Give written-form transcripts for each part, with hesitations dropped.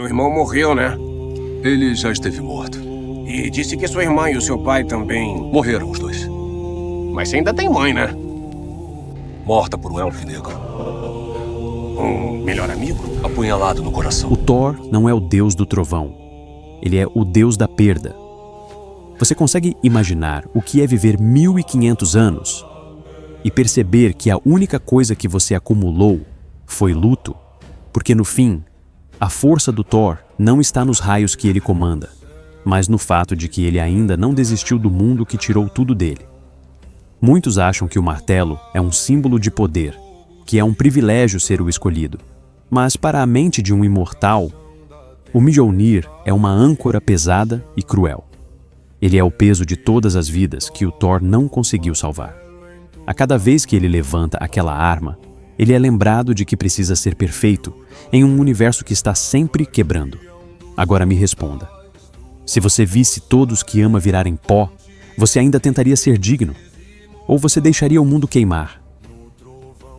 Meu irmão morreu, né? Ele já esteve morto. E disse que sua irmã e o seu pai também... Morreram os dois. Mas você ainda tem mãe, né? Morta por um elfo negro. Um melhor amigo? Apunhalado no coração. O Thor não é o deus do trovão. Ele é o deus da perda. Você consegue imaginar o que é viver 1500 anos e perceber que a única coisa que você acumulou foi luto? Porque no fim, a força do Thor não está nos raios que ele comanda, mas no fato de que ele ainda não desistiu do mundo que tirou tudo dele. Muitos acham que o martelo é um símbolo de poder, que é um privilégio ser o escolhido. Mas para a mente de um imortal, o Mjolnir é uma âncora pesada e cruel. Ele é o peso de todas as vidas que o Thor não conseguiu salvar. A cada vez que ele levanta aquela arma, ele é lembrado de que precisa ser perfeito em um universo que está sempre quebrando. Agora me responda. Se você visse todos que ama virarem pó, você ainda tentaria ser digno? Ou você deixaria o mundo queimar?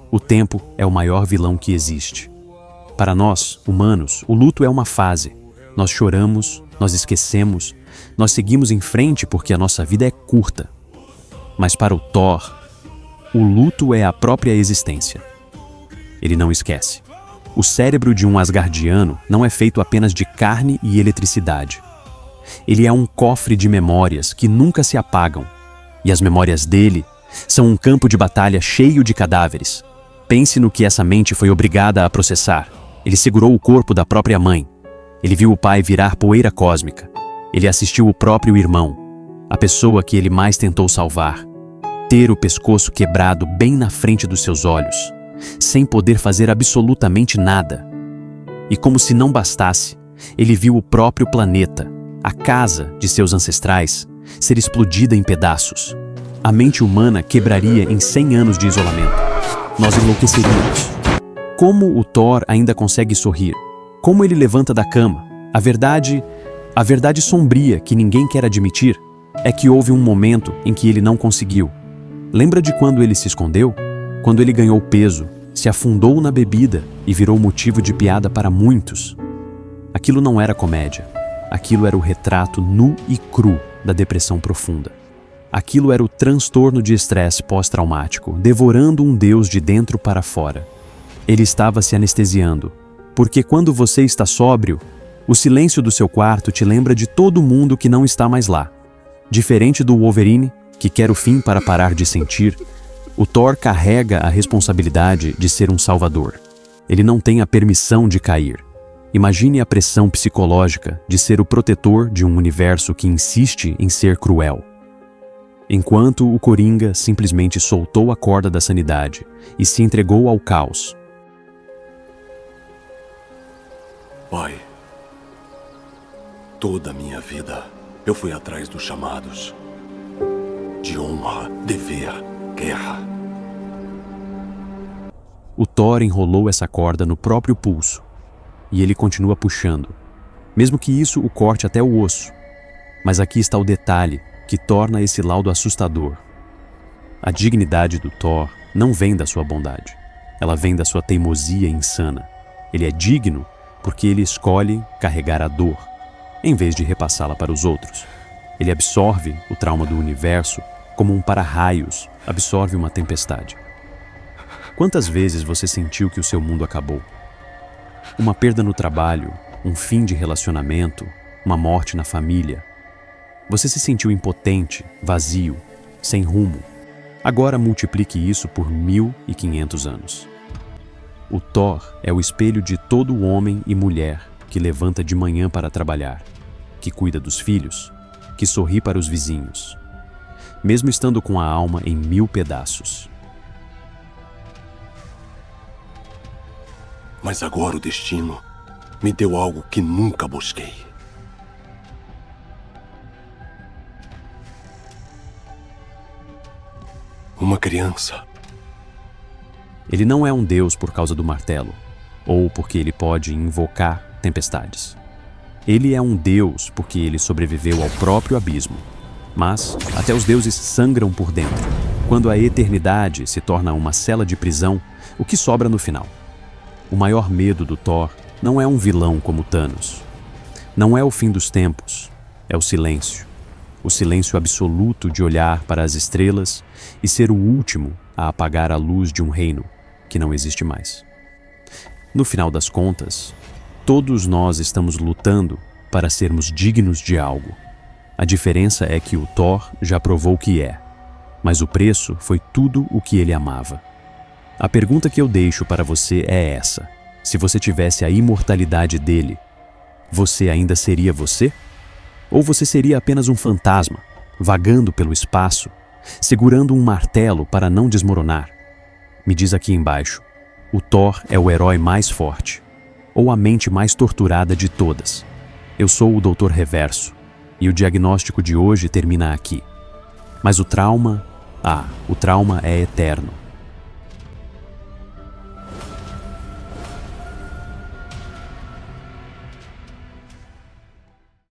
O tempo é o maior vilão que existe. Para nós, humanos, o luto é uma fase. Nós choramos, nós esquecemos, nós seguimos em frente porque a nossa vida é curta. Mas para o Thor, o luto é a própria existência. Ele não esquece. O cérebro de um asgardiano não é feito apenas de carne e eletricidade. Ele é um cofre de memórias que nunca se apagam. E as memórias dele são um campo de batalha cheio de cadáveres. Pense no que essa mente foi obrigada a processar. Ele segurou o corpo da própria mãe. Ele viu o pai virar poeira cósmica. Ele assistiu o próprio irmão, a pessoa que ele mais tentou salvar, ter o pescoço quebrado bem na frente dos seus olhos, sem poder fazer absolutamente nada. E como se não bastasse, ele viu o próprio planeta, a casa de seus ancestrais, ser explodida em pedaços. A mente humana quebraria em 100 anos de isolamento. Nós enlouqueceríamos. Como o Thor ainda consegue sorrir? Como ele levanta da cama? A verdade sombria que ninguém quer admitir é que houve um momento em que ele não conseguiu. Lembra de quando ele se escondeu? Quando ele ganhou peso, se afundou na bebida e virou motivo de piada para muitos. Aquilo não era comédia. Aquilo era o retrato nu e cru da depressão profunda. Aquilo era o transtorno de estresse pós-traumático, devorando um deus de dentro para fora. Ele estava se anestesiando, porque quando você está sóbrio, o silêncio do seu quarto te lembra de todo mundo que não está mais lá. Diferente do Wolverine, que quer o fim para parar de sentir, o Thor carrega a responsabilidade de ser um salvador. Ele não tem a permissão de cair. Imagine a pressão psicológica de ser o protetor de um universo que insiste em ser cruel. Enquanto o Coringa simplesmente soltou a corda da sanidade e se entregou ao caos. Pai, toda a minha vida eu fui atrás dos chamados. De honra, dever, guerra. O Thor enrolou essa corda no próprio pulso. E ele continua puxando, mesmo que isso o corte até o osso. Mas aqui está o detalhe que torna esse laudo assustador. A dignidade do Thor não vem da sua bondade. Ela vem da sua teimosia insana. Ele é digno porque ele escolhe carregar a dor, em vez de repassá-la para os outros. Ele absorve o trauma do universo como um para-raios absorve uma tempestade. Quantas vezes você sentiu que o seu mundo acabou? Uma perda no trabalho, um fim de relacionamento, uma morte na família. Você se sentiu impotente, vazio, sem rumo. Agora multiplique isso por 1500 anos. O Thor é o espelho de todo homem e mulher que levanta de manhã para trabalhar, que cuida dos filhos, que sorri para os vizinhos, mesmo estando com a alma em 1000 pedaços. Mas agora o destino me deu algo que nunca busquei. Uma criança. Ele não é um deus por causa do martelo, ou porque ele pode invocar tempestades. Ele é um deus porque ele sobreviveu ao próprio abismo. Mas até os deuses sangram por dentro. Quando a eternidade se torna uma cela de prisão, o que sobra no final? O maior medo do Thor não é um vilão como Thanos. Não é o fim dos tempos, é o silêncio. O silêncio absoluto de olhar para as estrelas e ser o último a apagar a luz de um reino que não existe mais. No final das contas, todos nós estamos lutando para sermos dignos de algo. A diferença é que o Thor já provou que é, mas o preço foi tudo o que ele amava. A pergunta que eu deixo para você é essa: se você tivesse a imortalidade dele, você ainda seria você? Ou você seria apenas um fantasma, vagando pelo espaço, segurando um martelo para não desmoronar? Me diz aqui embaixo, o Thor é o herói mais forte, ou a mente mais torturada de todas? Eu sou o Dr. Reverso, e o diagnóstico de hoje termina aqui. Mas o trauma é eterno.